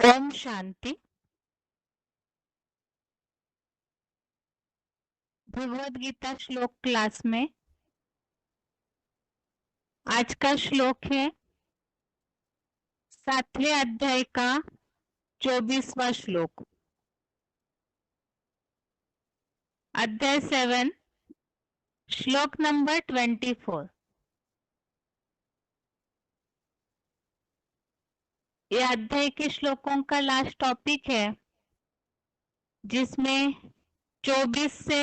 ओम शांति। भगवद गीता श्लोक क्लास में आज का श्लोक है 7वें अध्याय का 24वां श्लोक। अध्याय 7 श्लोक नंबर 24। ये अध्याय के श्लोकों का लास्ट टॉपिक है, जिसमें 24 से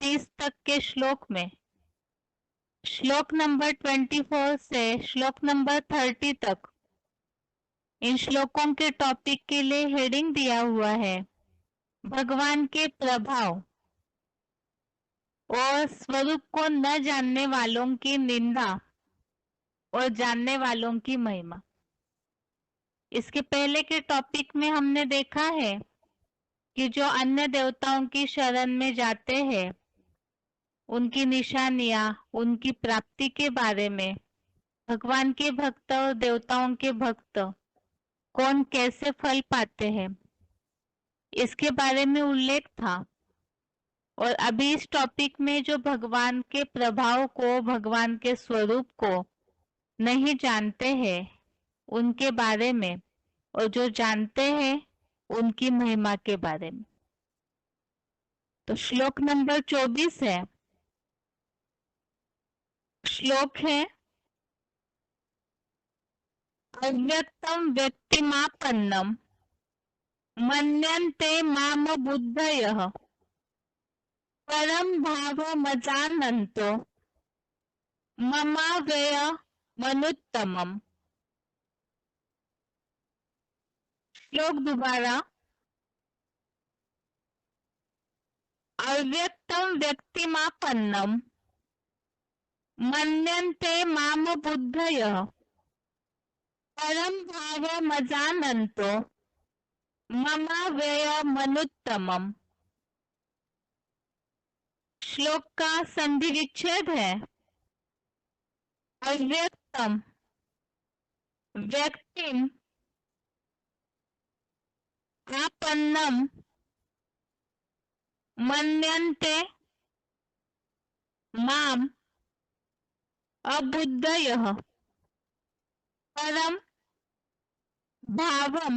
30 तक के श्लोक में श्लोक नंबर 24 से श्लोक नंबर 30 तक इन श्लोकों के टॉपिक के लिए हेडिंग दिया हुआ है भगवान के प्रभाव और स्वरूप को न जानने वालों की निंदा और जानने वालों की महिमा। इसके पहले के टॉपिक में हमने देखा है कि जो अन्य देवताओं की शरण में जाते हैं उनकी निशानियां, उनकी प्राप्ति के बारे में, भगवान के भक्त और देवताओं के भक्त कौन कैसे फल पाते हैं, इसके बारे में उल्लेख था। और अभी इस टॉपिक में जो भगवान के प्रभाव को, भगवान के स्वरूप को नहीं जानते हैं उनके बारे में, और जो जानते हैं उनकी महिमा के बारे में। तो श्लोक नंबर 24 है। श्लोक है अव्यक्तम व्यक्तिमापन्नम मन्यन्ते माम बुद्धयः परम भावमजानन्तो ममाव्यय मनुत्तमम्। श्लोक दोबारा। अव्यक्तम व्यक्तिमापन्नम मन्यन्ते माम बुद्धयः परम भावमजानन्तो ममाव्यय मनुत्तमम्। श्लोक का संधि विच्छेद है। अव्यक्तम व्यक्तिम आपन्नम मन्यन्ते माम अबुद्धयः परम भावम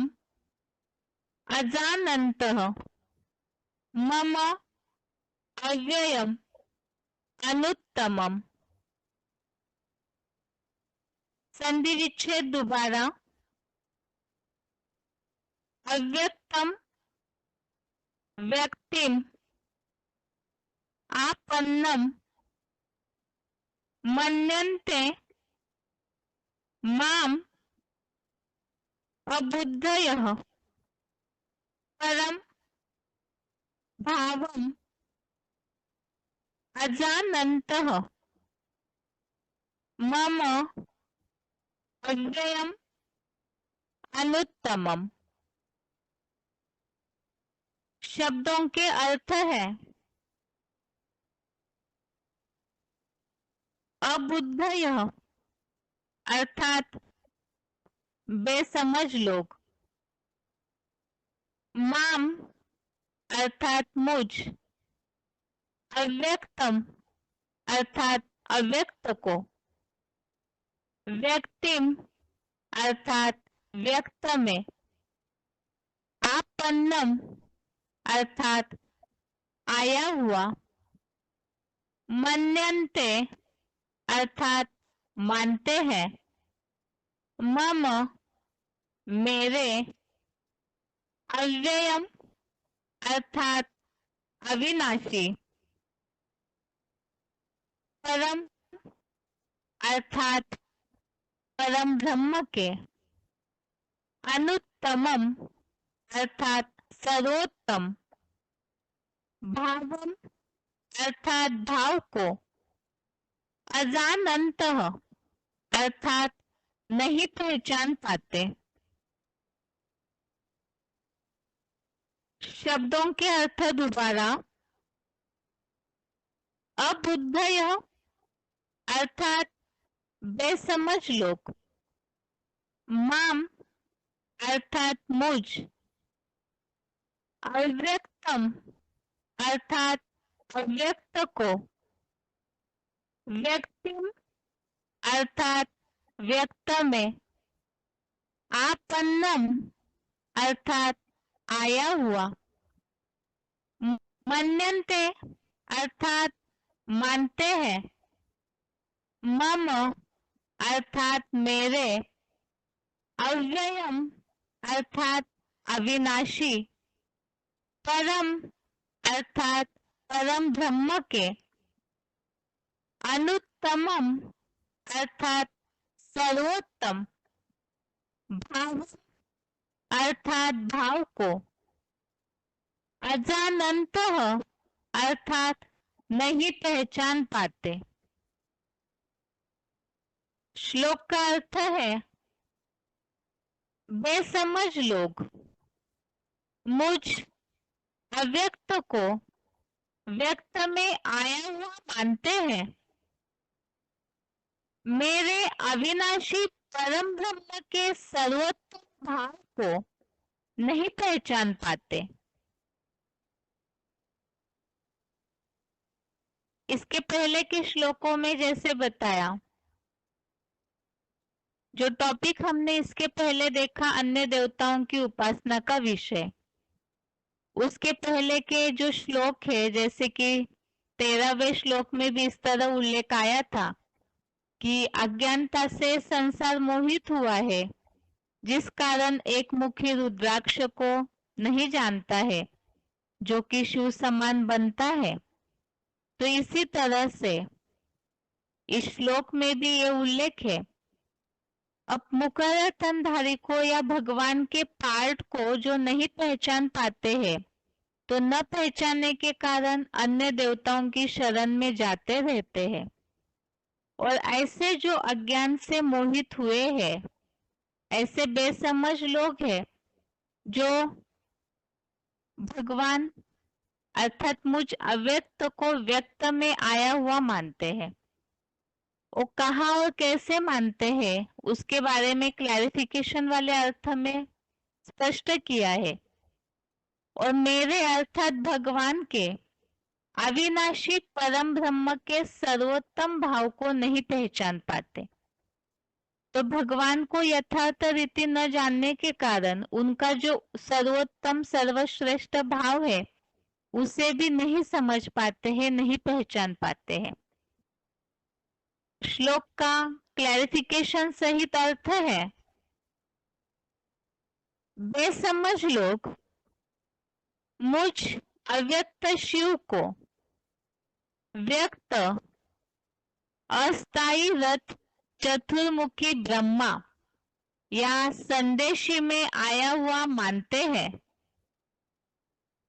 अजानन्तः मम अव्ययम अनुत्तमम्। संधि विच्छेद दोबारा। अव्यक्तम व्यक्तिम आपन्नम मन्यन्ते माम अबुद्धयः परम भावम अजानन्तः मम अव्ययम अनुत्तमम्। शब्दों के अर्थ है अबुद्धयः अर्थात बेसमझ लोग, माम अर्थात मुझ, अव्यक्तम अर्थात अव्यक्त को, व्यक्तिम अर्थात व्यक्त में, आपन्नम अर्थात आया हुआ, मन्यन्ते अर्थात मानते हैं, मम मेरे, अव्ययम अर्थात अविनाशी, परम अर्थात परम ब्रह्म के, अनुत्तमम अर्थात सर्वोत्तम, भावम अर्थात भाव को, अजानन्तः अर्थात नहीं पहचान पाते। शब्दों के अर्थ दोबारा। अबुद्धयः अर्थात बेसमझ लोग, माम अर्थात मुझ, अव्यक्तम अर्थात अव्यक्त को, व्यक्तिम अर्थात व्यक्त में, आपन्नम अर्थात आया हुआ, मन्यन्ते अर्थात मानते हैं, मम अर्थात मेरे, अव्ययम अर्थात अविनाशी, परम अर्थात परम ब्रह्म के, अनुत्तमम अर्थात सर्वोत्तम, भाव अर्थात भाव को, अजानन्तः अर्थात नहीं पहचान पाते। श्लोक का अर्थ है, बेसमझ लोग मुझ अव्यक्त को व्यक्त में आया हुआ मानते हैं, मेरे अविनाशी परम ब्रह्म के सर्वोत्तम भाव को नहीं पहचान पाते। इसके पहले के श्लोकों में जैसे बताया, जो टॉपिक हमने इसके पहले देखा अन्य देवताओं की उपासना का विषय, उसके पहले के जो श्लोक है, जैसे कि 13वें श्लोक में भी इस तरह उल्लेख आया था कि अज्ञानता से संसार मोहित हुआ है, जिस कारण एक मुखी रुद्राक्ष को नहीं जानता है, जो कि शिव समान बनता है। तो इसी तरह से इस श्लोक में भी ये उल्लेख है, अब मुकर्रर तनधारी को या भगवान के पार्ट को जो नहीं पहचान पाते हैं, तो न पहचानने के कारण अन्य देवताओं की शरण में जाते रहते हैं। और ऐसे जो अज्ञान से मोहित हुए हैं, ऐसे बेसमझ लोग हैं जो भगवान अर्थात मुझ अव्यक्त को व्यक्त में आया हुआ मानते हैं। वो कहाँ और कैसे मानते हैं उसके बारे में क्लैरिफिकेशन वाले अर्थ में स्पष्ट किया है। और मेरे अर्थात भगवान के अविनाशी परम ब्रह्म के सर्वोत्तम भाव को नहीं पहचान पाते। तो भगवान को यथार्थ रीति न जानने के कारण उनका जो सर्वोत्तम सर्वश्रेष्ठ भाव है उसे भी नहीं समझ पाते हैं, नहीं पहचान पाते हैं। श्लोक का क्लैरिफिकेशन सहित अर्थ है, बेसमझ लोग मुझ अव्यक्त शिव को व्यक्त अस्थाई रथ चतुर्मुखी ब्रह्मा या संदेशी में आया हुआ मानते हैं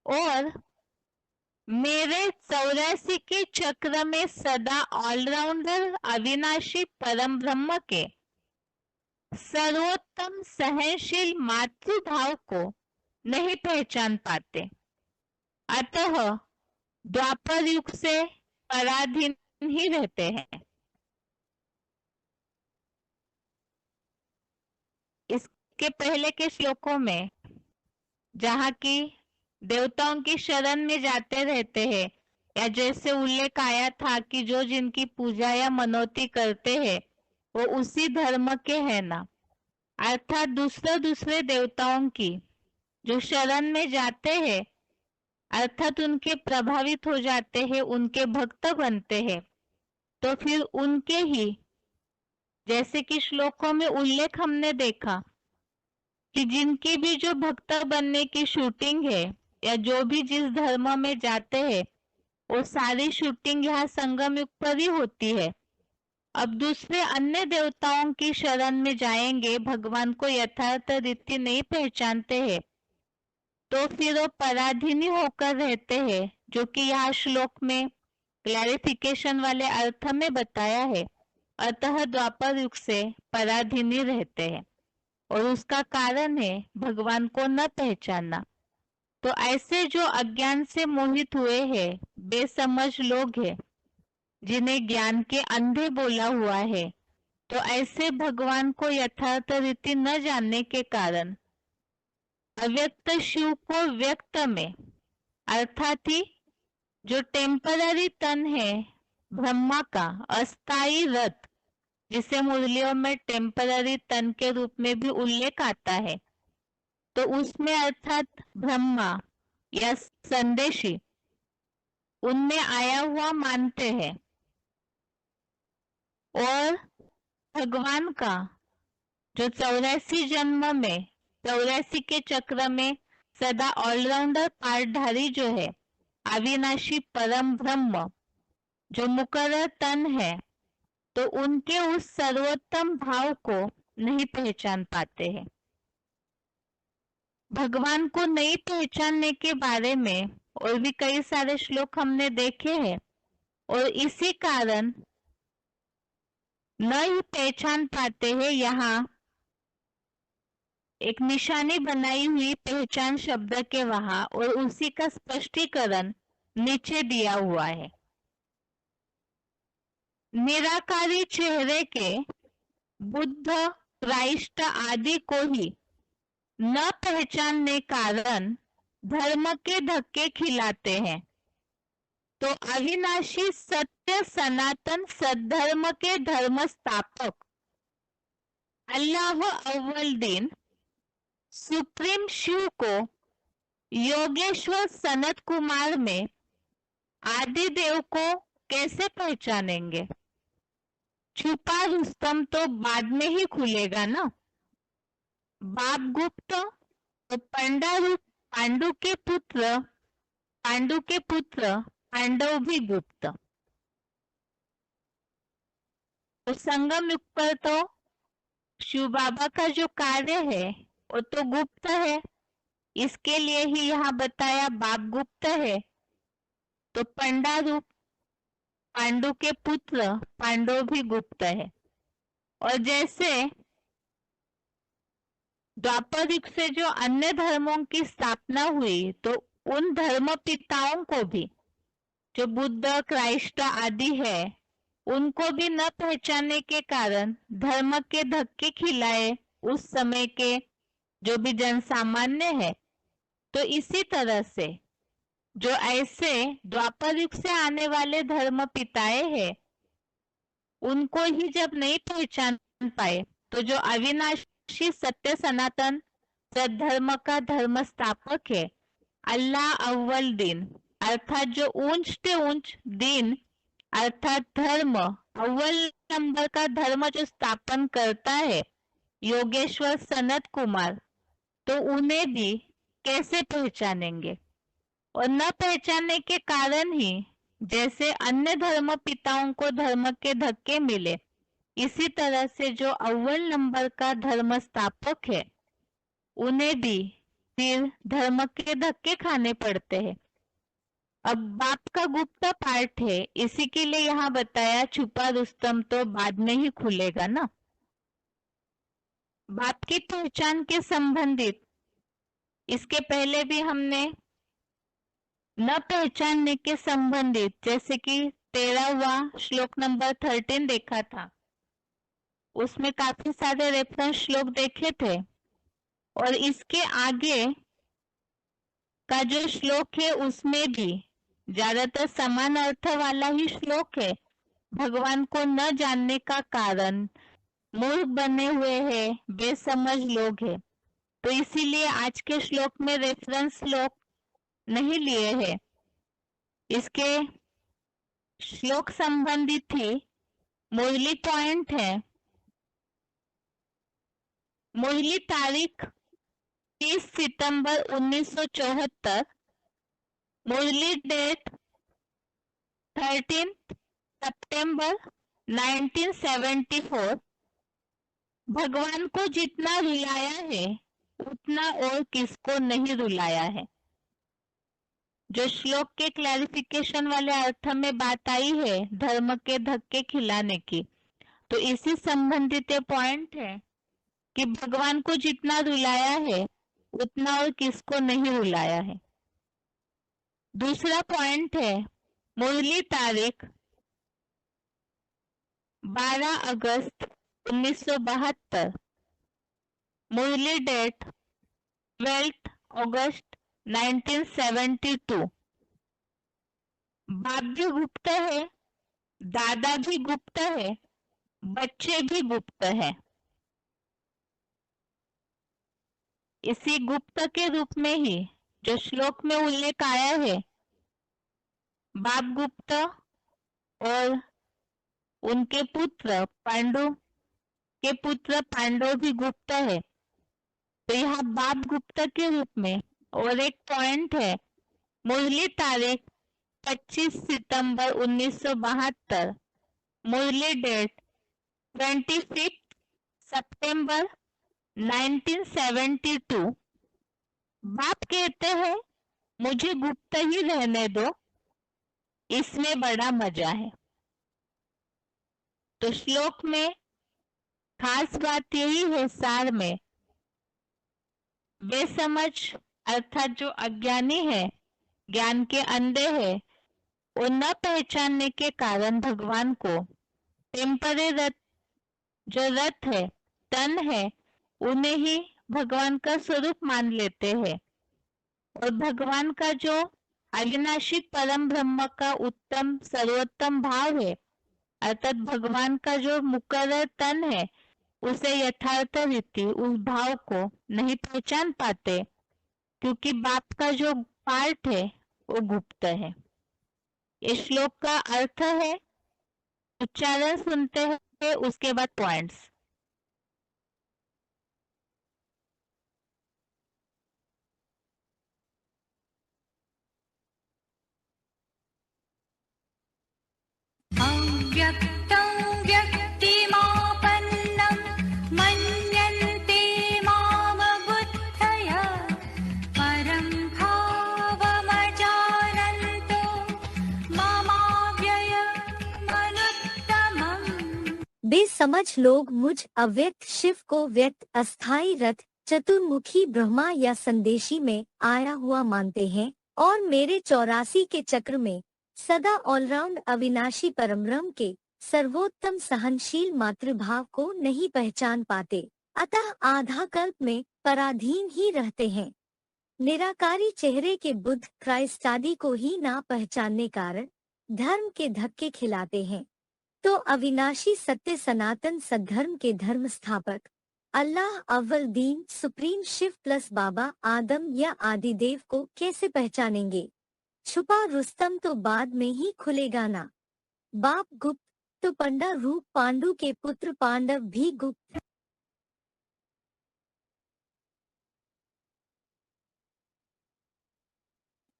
और मेरे 84 के चक्र में सदा ऑलराउंडर अविनाशी परम ब्रह्म के सर्वोत्तम सहनशील मातृभाव को नहीं पहचान पाते। अतः द्वापर युग से पराधीन ही रहते हैं। इसके पहले के श्लोकों में जहाँ की देवताओं की शरण में जाते रहते हैं, या जैसे उल्लेख आया था कि जो जिनकी पूजा या मनौती करते हैं वो उसी धर्म के हैं ना, अर्थात दूसरे देवताओं की जो शरण में जाते हैं अर्थात उनके प्रभावित हो जाते हैं, उनके भक्त बनते हैं, तो फिर उनके ही जैसे कि श्लोकों में उल्लेख हमने देखा कि जिनकी भी जो भक्त बनने की शूटिंग है या जो भी जिस धर्म में जाते हैं वो सारी शूटिंग यहाँ संगम युग पर ही होती है। अब दूसरे अन्य देवताओं की शरण में जाएंगे, भगवान को यथार्थ रीति नहीं पहचानते हैं, तो फिर वो पराधीनी होकर रहते हैं, जो कि यहाँ श्लोक में क्लैरिफिकेशन वाले अर्थ में बताया है। अतः द्वापर युग से पराधीनी रहते हैं और उसका कारण है भगवान को न पहचानना। तो ऐसे जो अज्ञान से मोहित हुए हैं, बेसमझ लोग हैं, जिन्हें ज्ञान के अंधे बोला हुआ है, तो ऐसे भगवान को यथार्थ रीति न जानने के कारण अव्यक्त शिव को व्यक्त में, अर्थात ही जो टेम्पररी तन है ब्रह्मा का, अस्थाई रथ, जिसे मुरलियों में टेम्पररी तन के रूप में भी उल्लेख आता है, तो उसमें अर्थात ब्रह्मा या संदेशी उनमें आया हुआ मानते हैं। और भगवान का जो 84 जन्म में 84 के चक्र में सदा ऑलराउंडर पार्टधारी जो है, अविनाशी परम ब्रह्म जो मुकर्रर तन है, तो उनके उस सर्वोत्तम भाव को नहीं पहचान पाते हैं। भगवान को नहीं पहचानने के बारे में और भी कई सारे श्लोक हमने देखे हैं, और इसी कारण न ही पहचान पाते हैं। यहाँ एक निशानी बनाई हुई पहचान शब्द के वहां, और उसी का स्पष्टीकरण नीचे दिया हुआ है। निराकारी चेहरे के बुद्ध, क्राइस्ट आदि को ही न पहचानने कारण धर्म के धक्के खिलाते हैं। तो अविनाशी सत्य सनातन सद्धर्म के धर्म स्थापक अल्लाह अव्वल दिन सुप्रीम शिव को योगेश्वर सनत कुमार में आदि देव को कैसे पहचानेंगे? छुपा रुस्तम तो बाद में ही खुलेगा ना। बाप गुप्त तो पांडु के पुत्र पांडव भी गुप्त। तो संगम युग पर तो शिव बाबा का जो कार्य है वो तो गुप्त है, इसके लिए ही यहाँ बताया बाप गुप्त है। तो पंडारू पांडु के पुत्र पांडव भी गुप्त है। और जैसे द्वापर युग से जो अन्य धर्मों की स्थापना हुई, तो उन धर्म पिताओं को भी जो बुद्ध, क्राइस्ट आदि है, उनको भी न पहचानने के कारण धर्म के धक्के खिलाए उस समय के जो भी जन सामान्य है। तो इसी तरह से जो ऐसे द्वापर युग से आने वाले धर्म पिताए हैं, उनको ही जब नहीं पहचान पाए, तो जो अविनाशी सत्य सनातन सद्धर्म का धर्म स्थापक है अल्लाह अव्वल दिन, अर्थात जो ऊंच से ऊंच दिन अर्थात धर्म, अव्वल नंबर का धर्म जो स्थापन करता है योगेश्वर सनत कुमार, तो उन्हें भी कैसे पहचानेंगे? और न पहचानने के कारण ही जैसे अन्य धर्म पिताओं को धर्म के धक्के मिले, इसी तरह से जो अव्वल नंबर का धर्म स्थापक है उन्हें भी फिर धर्म के धक्के खाने पड़ते हैं। अब बाप का गुप्त पार्ट है, इसी के लिए यहाँ बताया छुपा रुस्तम तो बाद में ही खुलेगा ना। बाप की पहचान के संबंधित इसके पहले भी हमने न पहचानने के संबंधित जैसे कि 13वां श्लोक नंबर 13 देखा था, उसमें काफी सारे रेफरेंस श्लोक देखे थे। और इसके आगे का जो श्लोक है उसमें भी ज्यादातर समान अर्थ वाला ही श्लोक है। भगवान को न जानने का कारण मूर्ख बने हुए हैं, बेसमझ लोग हैं। तो इसीलिए आज के श्लोक में रेफरेंस श्लोक नहीं लिए हैं। इसके श्लोक संबंधित ही मुरली पॉइंट है। मुरली तारीख 30 सितंबर 1974, मुरली डेट 13 सितंबर 1974। भगवान को जितना रुलाया है उतना और किसको नहीं रुलाया है। जो श्लोक के क्लैरिफिकेशन वाले अर्थ में बात आई है धर्म के धक्के खिलाने की, तो इसी संबंधित पॉइंट है कि भगवान को जितना रुलाया है उतना और किसको नहीं रुलाया है। दूसरा पॉइंट है मुरली तारीख 12 अगस्त 1972, मुरली डेट 12 अगस्त 1972। बाप भी गुप्त है, दादा भी गुप्त है, बच्चे भी गुप्त है। इसी गुप्त के रूप में ही जो श्लोक में उल्लेख आया है, बाप गुप्त और उनके पुत्र पांडु के पुत्र पांडव भी गुप्त है। तो यहाँ बाप गुप्त के रूप में। और एक पॉइंट है, मुरली तारीख 25 सितंबर 1972, मुरली डेट 25 सितंबर 1972। बाप कहते हैं मुझे गुप्त ही रहने दो, इसमें बड़ा मजा है। तो श्लोक में खास बात यही है, सार में बेसमझ अर्थात जो अज्ञानी है, ज्ञान के अंधे है, वो न पहचानने के कारण भगवान को टेम्परे रथ, जो रथ है, तन है, उन्हें ही भगवान का स्वरूप मान लेते हैं। और भगवान का जो अविनाशी परम ब्रह्म का उत्तम सर्वोत्तम भाव है, अर्थात भगवान का जो मुकर्रर तन है, उसे यथार्थ रीति उस भाव को नहीं पहचान पाते, क्योंकि बाप का जो पार्ट है वो गुप्त है। इस श्लोक का अर्थ है, उच्चारण सुनते हैं, उसके बाद पॉइंट्स। अव्यक्तं व्यक्तिमापन्नं मन्यन्ते मामबुद्धया परं भावमजानन्तो ममाव्ययमनुत्तमम्। बेसमझ लोग मुझ अव्यक्त शिव को व्यक्त अस्थाई रथ चतुर्मुखी ब्रह्मा या संदेशी में आया हुआ मानते हैं और मेरे 84 के चक्र में सदा ऑलराउंड अविनाशी परमब्रह्म के सर्वोत्तम सहनशील मातृभाव को नहीं पहचान पाते, अतः आधा कल्प में पराधीन ही रहते हैं। निराकारी चेहरे के बुद्ध क्राइस्ट आदि को ही ना पहचानने कारण धर्म के धक्के खिलाते हैं। तो अविनाशी सत्य सनातन सद्धर्म के धर्म स्थापक अल्लाह अव्वल दीन सुप्रीम शिव प्लस बाबा आदम या आदिदेव को कैसे पहचानेंगे? छुपा रुस्तम तो बाद में ही खुलेगा ना। बाप गुप्त तो पंडा रूप पांडु के पुत्र पांडव भी गुप्त।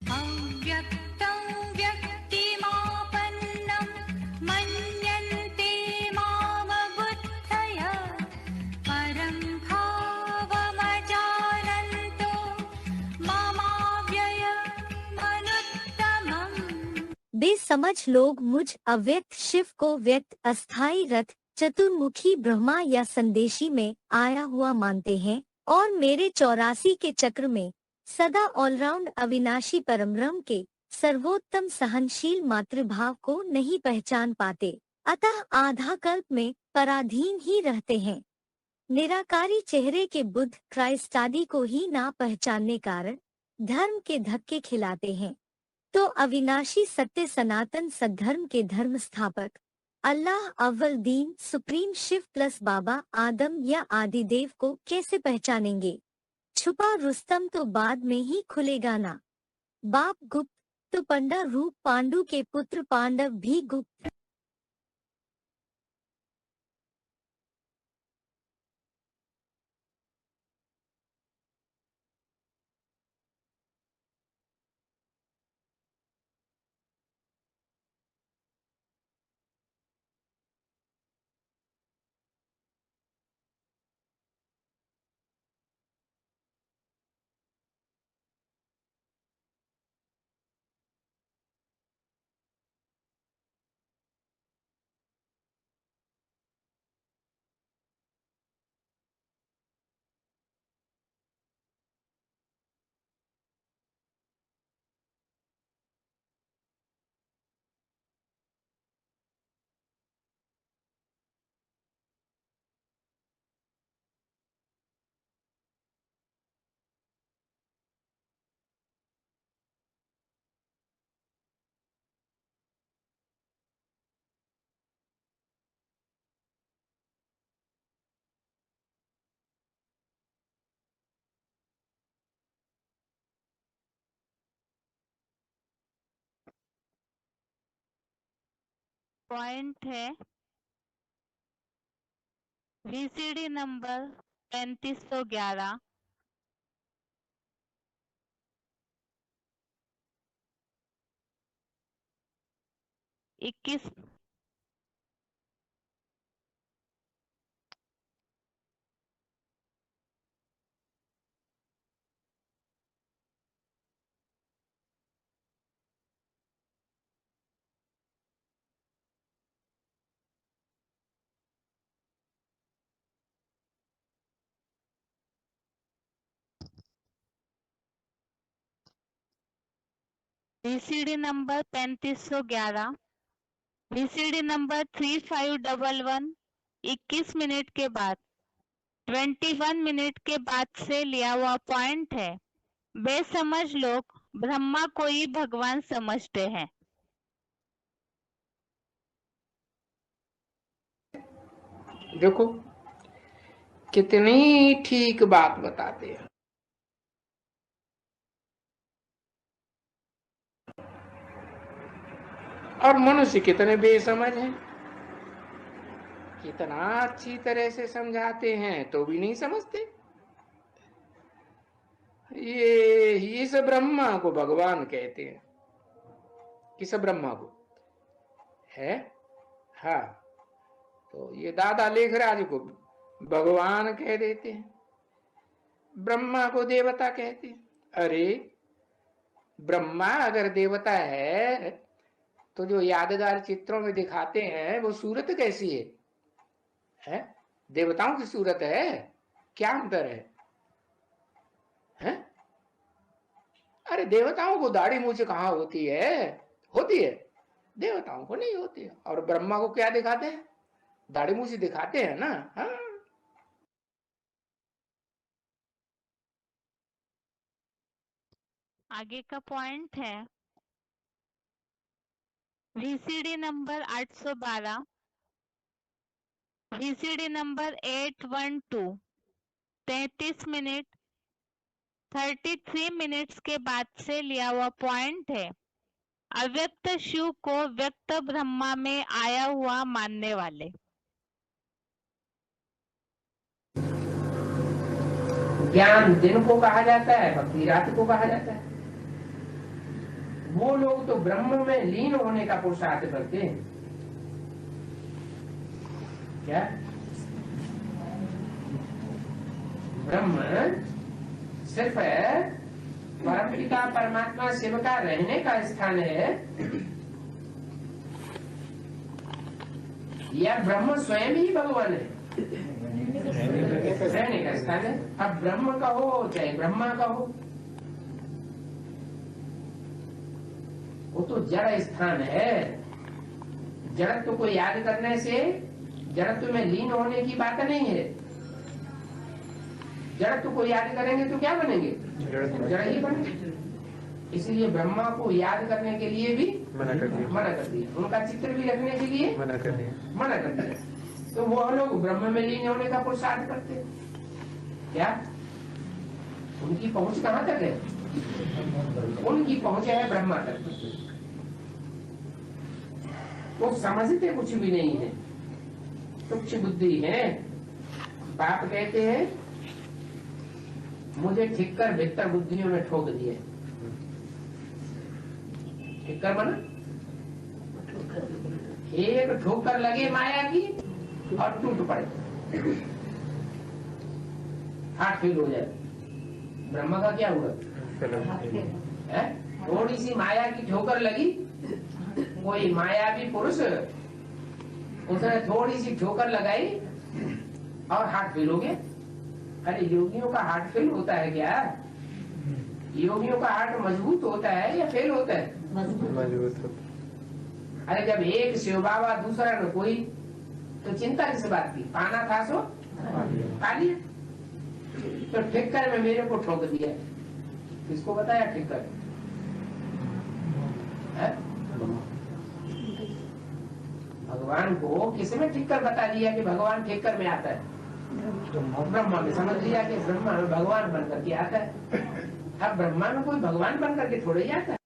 अव्यक्तं व्यक्तिमापन्नं मन्यन्ते मामबुद्धया परं भावमजानन्तो ममाव्ययमनुत्तमम्। बेसमझ लोग मुझ अव्यक्त शिव को व्यक्त अस्थाई रथ चतुर्मुखी ब्रह्मा या संदेशी में आया हुआ मानते हैं और मेरे 84 के चक्र में सदा ऑलराउंड अविनाशी परमब्रह्म के सर्वोत्तम सहनशील मातृभाव को नहीं पहचान पाते, अतः आधा कल्प में पराधीन ही रहते हैं। निराकारी चेहरे के बुद्ध क्राइस्ट आदि को ही ना पहचानने कारण धर्म के धक्के खिलाते हैं। तो अविनाशी सत्य सनातन सद्धर्म के धर्म स्थापक अल्लाह अव्वल दीन सुप्रीम शिव प्लस बाबा आदम या आदिदेव को कैसे पहचानेंगे? छुपा रुस्तम तो बाद में ही खुलेगा ना। बाप गुप्त तो पंडा रूप पांडु के पुत्र पांडव भी गुप्त। पॉइंट है VCD number 3511। 21 VCD number 3511, VCD number 3511 21 minute के बाद 21 मिनट के बाद से लिया हुआ पॉइंट है। बेसमझ लोग ब्रह्मा को ही भगवान समझते हैं। देखो कितनी ठीक बात बताते हैं। और मनुष्य कितने बेसमझ हैं, कितना अच्छी तरह से समझाते हैं तो भी नहीं समझते। ये इस ब्रह्मा को भगवान कहते हैं। किस ब्रह्मा को है? हाँ, तो ये दादा लेखराज को भगवान कह देते हैं, ब्रह्मा को देवता कहते हैं। अरे ब्रह्मा अगर देवता है तो जो यादगार चित्रों में दिखाते हैं वो सूरत कैसी है? देवताओं की सूरत है, क्या अंतर है? अरे देवताओं को दाढ़ी मूछ कहाँ होती है? होती है, देवताओं को नहीं होती है। और ब्रह्मा को क्या दिखाते हैं? दाढ़ी मूछ दिखाते हैं ना। हाँ, आगे का पॉइंट है VCD number 812, VCD number 812 33 minute 33 minutes के बाद से लिया हुआ पॉइंट है। अव्यक्त शिव को व्यक्त ब्रह्मा में आया हुआ मानने वाले। ज्ञान दिन को कहा जाता है, भक्ति रात को कहा जाता है। वो लोग तो ब्रह्म में लीन होने का पुरुषार्थ करते हैं। क्या ब्रह्म सिर्फ परमपिता परमात्मा शिव का रहने का स्थान है या ब्रह्म स्वयं ही भगवान है? रहने का स्थान है। अब ब्रह्म का हो चाहे ब्रह्मा का हो, वो तो जड़ स्थान है। जड़त्व को याद करने से जड़त्व में लीन होने की बात नहीं है। जड़त्व को याद करेंगे तो क्या बनेंगे? जड़ ही बनेंगे। इसलिए ब्रह्मा को याद करने के लिए भी मना कर दिया। उनका चित्र भी रखने के लिए मना कर दिया। तो वो लोग ब्रह्म में लीन होने का पुरुषार्थ करते हैं। क्या उनकी पहुंच कहाँ तक है? उनकी पहुंच है ब्रह्मा तक। वो समझते कुछ भी नहीं है, तुच्छ बुद्धि है। बाप कहते हैं मुझे ठिक्कर भीतर बुद्धियों ने ठोक दिए। ठिक्कर बना, एक ठोकर लगे माया की और टूट पड़े, हाथ फेल हो जाए। ब्रह्मा का क्या हुआ? थोड़ी सी माया की ठोकर लगी, कोई मायावी पुरुष उसने थोड़ी सी ठोकर लगाई और हाथ फेल हो गया। अरे योगियों का हार्ट फेल होता है क्या? योगियों का हार्ट मजबूत होता है या फेल होता है? मजबूत होता। अरे जब एक शिव बाबा दूसरा न कोई, तो चिंता किस बात की? पाना था सो पा लिया। तो ठिक्कर में मेरे को ठोक दिया, किसको बताया ठिक्कर? भगवान को किसने ठिक्कर बता दिया कि भगवान ठिक्कर में आता है? ब्रह्मा में समझ लिया कि ब्रह्मा में भगवान बनकर के आता है। अब ब्रह्मा में कोई भगवान बनकर के थोड़े ही आता है।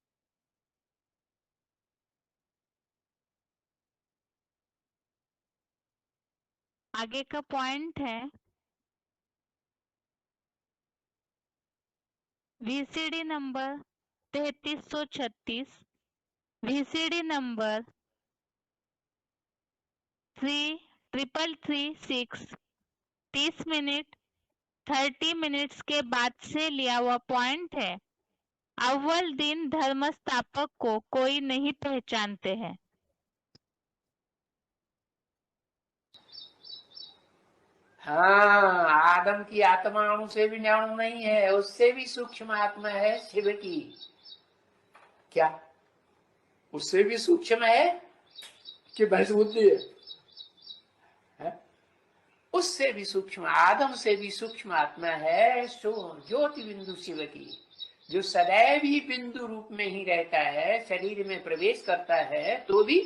आगे का पॉइंट है VCD number 3336, VCD number 3336 30 minute 30 minutes के बाद से लिया हुआ पॉइंट है। अव्वल दिन धर्मस्थापक को कोई नहीं पहचानते हैं। हाँ, आदम की आत्मा अणु से भी अणु नहीं है, उससे भी सूक्ष्म आत्मा है शिव की। क्या उससे भी सूक्ष्म है कि भैंस बुद्धि है? उससे भी सूक्ष्म, आदम से भी सूक्ष्म आत्मा है सो ज्योति बिंदु शिव की, जो सदैव ही बिंदु रूप में ही रहता है, शरीर में प्रवेश करता है तो भी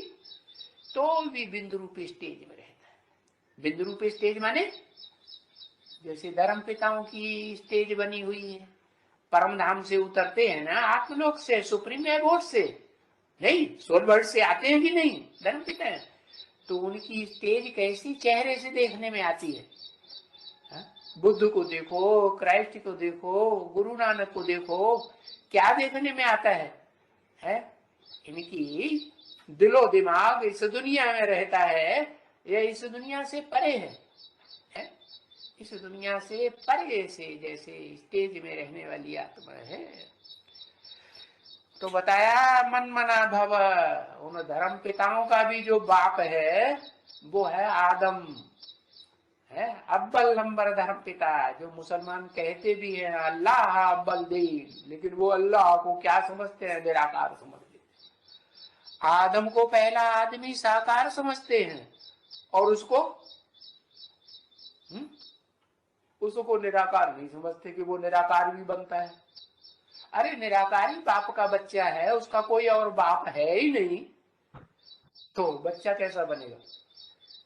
बिंदु रूप स्टेज में रहता है। बिंदु रूप स्टेज माने जैसे धर्म पिताओं की स्टेज बनी हुई है, परम धाम से उतरते हैं ना, आत्मलोक से, सुप्रीम एबोर्ड से नहीं, सोलवर्ड से आते हैं कि नहीं धर्म पिता है, तो उनकी स्टेज कैसी चेहरे से देखने में आती है। बुद्ध को देखो, क्राइस्ट को देखो, गुरु नानक को देखो, क्या देखने में आता है? इनकी दिलो दिमाग इस दुनिया में रहता है या इस दुनिया से परे है? इस दुनिया से परे से जैसे स्टेज में रहने वाली आत्मा है। तो बताया मन मना भव, उन धर्म पिताओं का भी जो बाप है वो है आदम है, अव्वल नंबर धर्म पिता, जो मुसलमान कहते भी हैं अल्लाह अव्वल दीन, लेकिन वो अल्लाह को क्या समझते हैं? निराकार समझते हैं। आदम को पहला आदमी साकार समझते हैं और उसको निराकार नहीं समझते कि वो निराकार भी बनता है। अरे निराकारी बाप का बच्चा है, उसका कोई और बाप है ही नहीं, तो बच्चा कैसा बनेगा?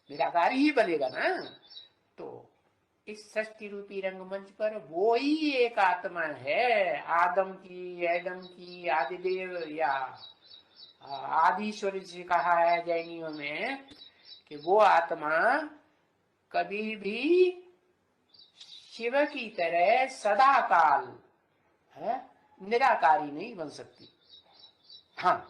निराकारी ही बनेगा ना। तो इस सृष्टि रूपी रंगमंच पर वो ही एक आत्मा है, आदम की, एडम की, आदिदेव या आदिश्वर जी कहा है जैनियों में कि वो आत्मा कभी भी शिव की तरह सदा काल है निराकारी नहीं बन सकती। हाँ,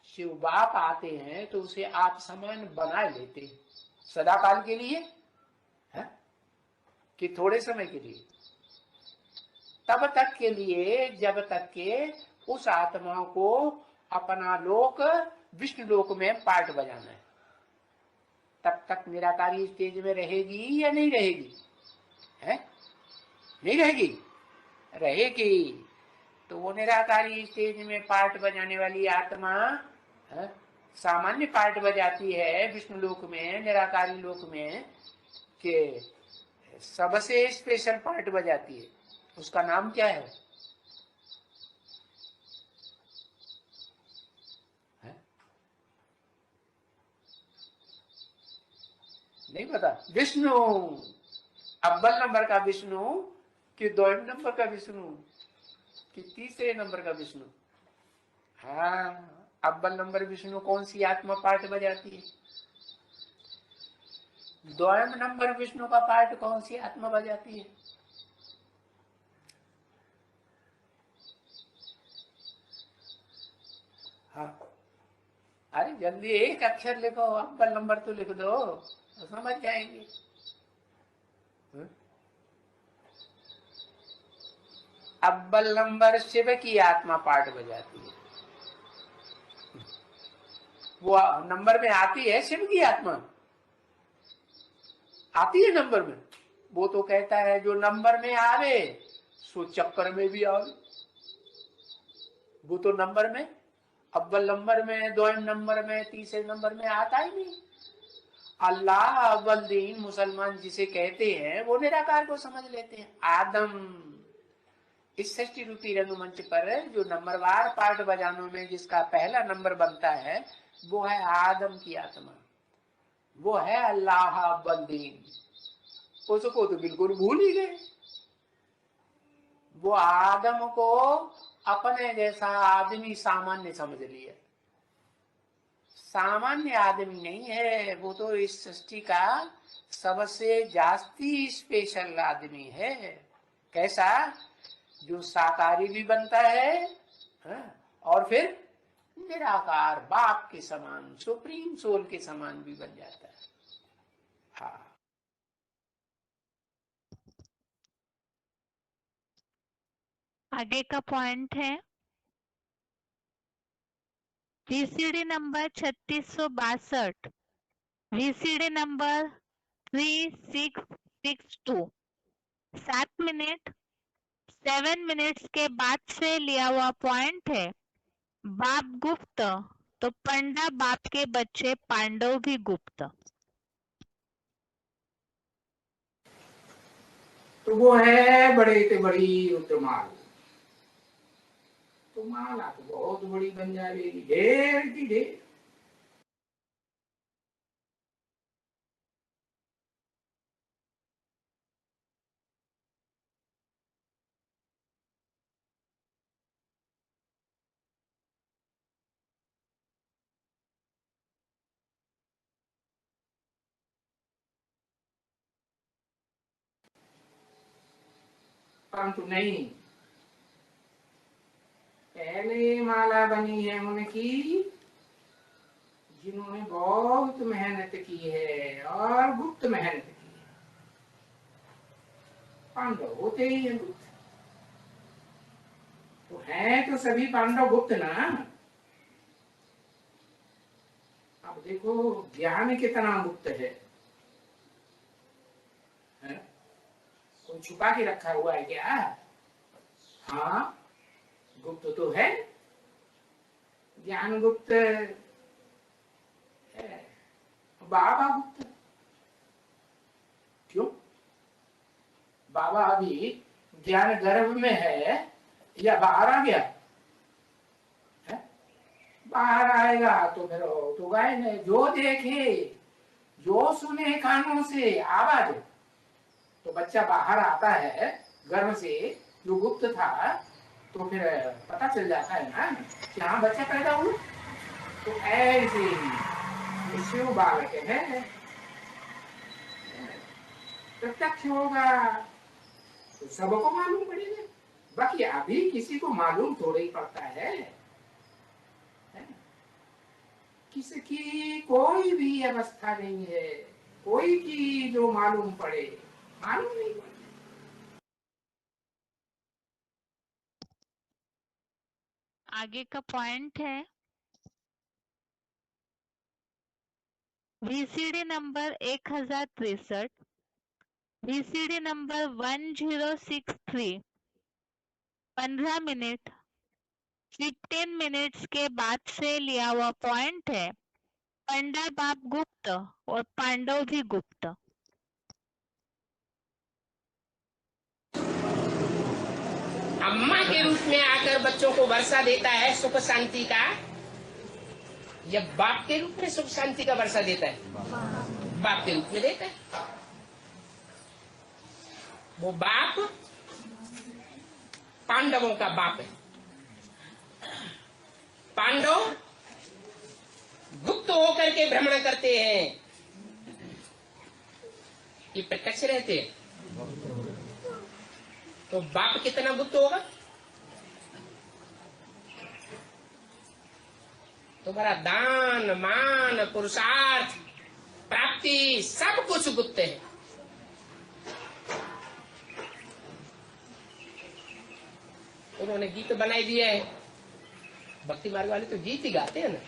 शिव बाप आते हैं तो उसे आप समान बना लेते हैं सदा काल के लिए है कि थोड़े समय के लिए, तब तक के लिए जब तक के उस आत्मा को अपना लोक विष्णु लोक में पार्ट बजाना है, तब तक निराकारी स्टेज में रहेगी या नहीं रहेगी? है नहीं रहेगी? रहेगी। तो वो निराकारी स्टेज में पार्ट बजाने वाली आत्मा सामान्य पार्ट बजाती है विष्णु लोक में, निराकारी लोक में के सबसे स्पेशल पार्ट बजाती है। उसका नाम क्या है? नहीं पता? विष्णु, अव्वल नंबर का विष्णु कि दोयम नंबर का विष्णु कि तीसरे नंबर का विष्णु? हाँ, अव्वल नंबर विष्णु कौन सी आत्मा पार्ट बजाती है? दोयम नंबर विष्णु का पार्ट कौन सी आत्मा बजाती है? हाँ, अरे जल्दी एक अक्षर लिखो, अव्वल नंबर तो लिख दो तो समझ जाएंगे। अव्वल नंबर शिव की आत्मा पार्ट बजाती है। वो नंबर में आती है, शिव की आत्मा आती है नंबर में। वो तो कहता है जो नंबर में आवे सो चक्कर में भी आवे। वो तो नंबर में, अव्वल नंबर में, दोयम नंबर में, तीसरे नंबर में आता ही नहीं। अल्लाह अव्वल दीन मुसलमान जिसे कहते हैं वो निराकार को समझ लेते हैं। आदम इस सृष्टि रूपी रंगमंच पर जो नंबरवार पार्ट बजानों में जिसका पहला नंबर बनता है वो है आदम की आत्मा, वो है अल्लाह अव्वल दीन। उसको तो बिल्कुल भूल ही गए। वो आदम को अपने जैसा आदमी सामान्य समझ लिया, सामान्य आदमी नहीं है, वो तो इस सृष्टि का सबसे जास्ती स्पेशल आदमी है। कैसा? जो शाकाहारी भी बनता है, और फिर निराकार बाप के समान, सुप्रीम सोल के समान भी बन जाता है। हाँ, आगे का पॉइंट है VCD number 3662, VCD number 3662, 7 minutes के बाद से लिया हुआ पॉइंट है। बाप गुप्त तो पंडा बाप के बच्चे पांडव भी गुप्त। तो वो है बड़े ते बड़ी रुद्रमाल। तो माला तो बहुत बड़ी बन जाएगी, ढेर की ढेर। परंतु नहीं, पहले माला बनी है उनकी जिन्होंने बहुत मेहनत की है और गुप्त मेहनत की है। पांडव होते ही हैं गुप्त, तो हैं तो सभी पांडव गुप्त ना। अब देखो ज्ञान कितना गुप्त है? कोई छुपा के रखा हुआ है क्या? हाँ, गुप्त तो है, ज्ञान गुप्त है, बाबा गुप्त। क्यों? बाबा अभी ज्ञान गर्भ में है या बाहर आ गया है? बाहर आएगा तो फिर तो गायब है। जो देखे, जो सुने कानों से आवाज, तो बच्चा बाहर आता है गर्भ से, जो गुप्त था, तो फिर पता चल जाता है ना कि हाँ बच्चा पैदा हुआ। तो ऐसे ही शिव बालक है, प्रत्यक्ष होगा तो सबको मालूम पड़ेगा। बाकी अभी किसी को मालूम थोड़ा ही पड़ता है। किसकी कोई भी अवस्था नहीं है, कोई की जो मालूम पड़े, मालूम नहीं पड़े। आगे का पॉइंट है VCD number 1063, VCD number 1063, 15 minutes के बाद से लिया हुआ पॉइंट है। पंडा बाप गुप्त और पांडव भी गुप्त। अम्मा के रूप में आकर बच्चों को वर्षा देता है सुख शांति का, या बाप के रूप में सुख शांति का वर्षा देता है? बाप के रूप में देता है। वो बाप पांडवों का बाप है। पांडव गुप्त होकर के भ्रमण करते हैं, ये प्रत्यक्ष रहते हैं। तो बाप कितना गुप्त होगा? तुम्हारा दान, मान, पुरुषार्थ, प्राप्ति सब कुछ गुप्त है। उन्होंने गीत बनाई दिया है, भक्ति मार्ग वाले तो गीत ही गाते हैं ना।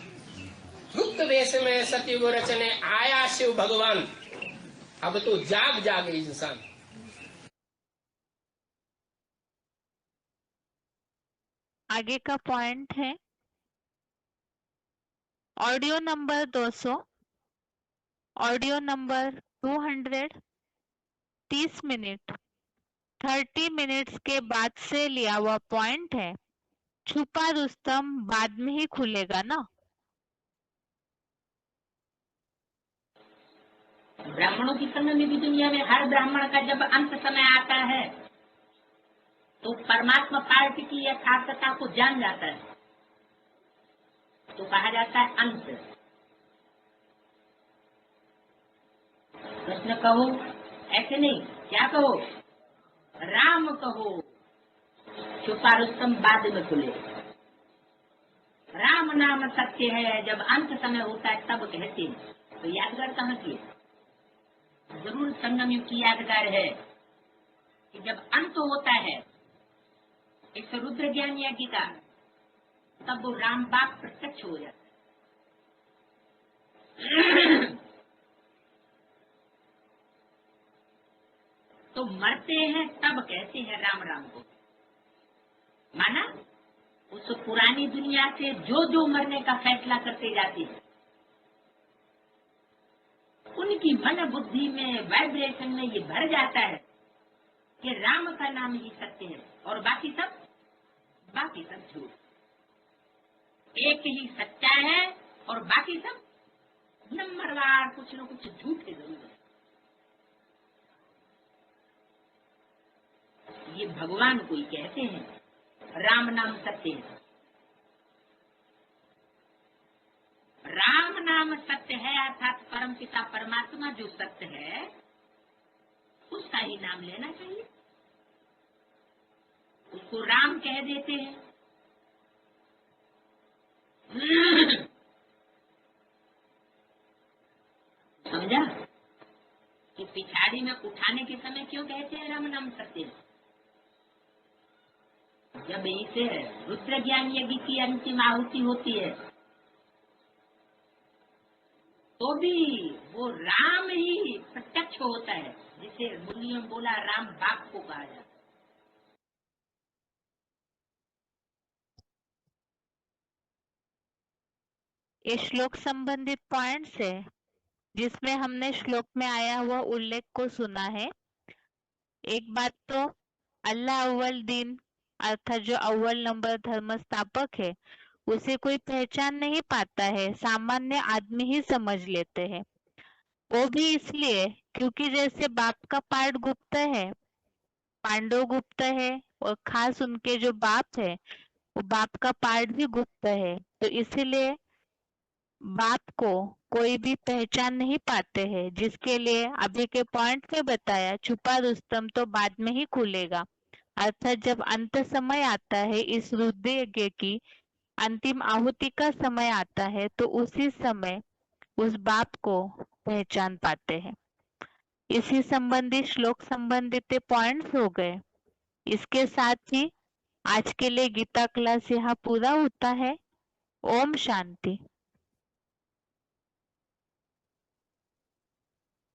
गुप्त वेश में सतयुग रचने आया शिव भगवान, अब तो जाग जागे इंसान। आगे का पॉइंट है audio number 200, audio number 200, 30 minutes के बाद से लिया हुआ पॉइंट है। छुपा रुस्तम बाद में ही खुलेगा ना। ब्राह्मणों की समय में भी दुनिया में हर ब्राह्मण का जब अंत समय आता है तो परमात्मा पार्टी की यथार्थता को जान जाता है, तो कहा जाता है अंत। कृष्ण कहो, ऐसे नहीं, क्या कहो, राम कहो, छुपा रुस्तम बाद में खुले। राम नाम सत्य है, जब अंत समय होता है तब कहते हैं। तो यादगार कहाँ की है? जरूर संगम युग की यादगार है कि जब अंत होता है इस रुद्र ज्ञान यज्ञ का, तब वो राम बाप प्रत्यक्ष हो जाता है। तो मरते हैं तब कहते हैं राम राम को। माना उस पुरानी दुनिया से जो जो मरने का फैसला करते जाते हैं, उनकी मन बुद्धि में, वाइब्रेशन में ये भर जाता है कि राम का नाम ही सत्य है और बाकी सब झूठ। एक ही सच्चा है और बाकी सब नंबरवार कुछ न कुछ झूठ है जरूर। ये भगवान को ही कहते हैं राम नाम सत्य है। राम नाम सत्य है, अर्थात परम पिता परमात्मा जो सत्य है उसका ही नाम लेना चाहिए। उसको राम कह देते हैं। समझा कि पिछाड़ी में उठाने के समय क्यों कहते हैं राम नाम सत्य है? जब इसे रुद्र ज्ञान यज्ञ की अंतिम आहुति होती है तो भी वो राम ही प्रत्यक्ष होता है, जिसे मुनियों बोला राम बाप को कहा जाता है। ये श्लोक संबंधित पॉइंट्स है जिसमें हमने श्लोक में आया हुआ उल्लेख को सुना है। एक बात तो अल्लाह अव्वल दिन अर्थात जो अव्वल नंबर धर्म स्थापक है उसे कोई पहचान नहीं पाता है, सामान्य आदमी ही समझ लेते हैं। वो भी इसलिए क्योंकि जैसे बाप का पार्ट गुप्त है, पांडव गुप्त है, और खास उनके जो बाप है वो बाप का पार्ट भी गुप्त है, तो इसीलिए बाप को कोई भी पहचान नहीं पाते हैं, जिसके लिए अभी के पॉइंट में बताया छुपा रुस्तम तो बाद में ही खुलेगा। अर्थात जब अंत समय आता है, इस रुद्र यज्ञ की अंतिम आहुति का समय आता है, तो उसी समय उस बाप को पहचान पाते हैं। इसी संबंधी श्लोक संबंधित पॉइंट्स हो गए। इसके साथ ही आज के लिए गीता क्लास यहाँ पूरा होता है। ओम शांति।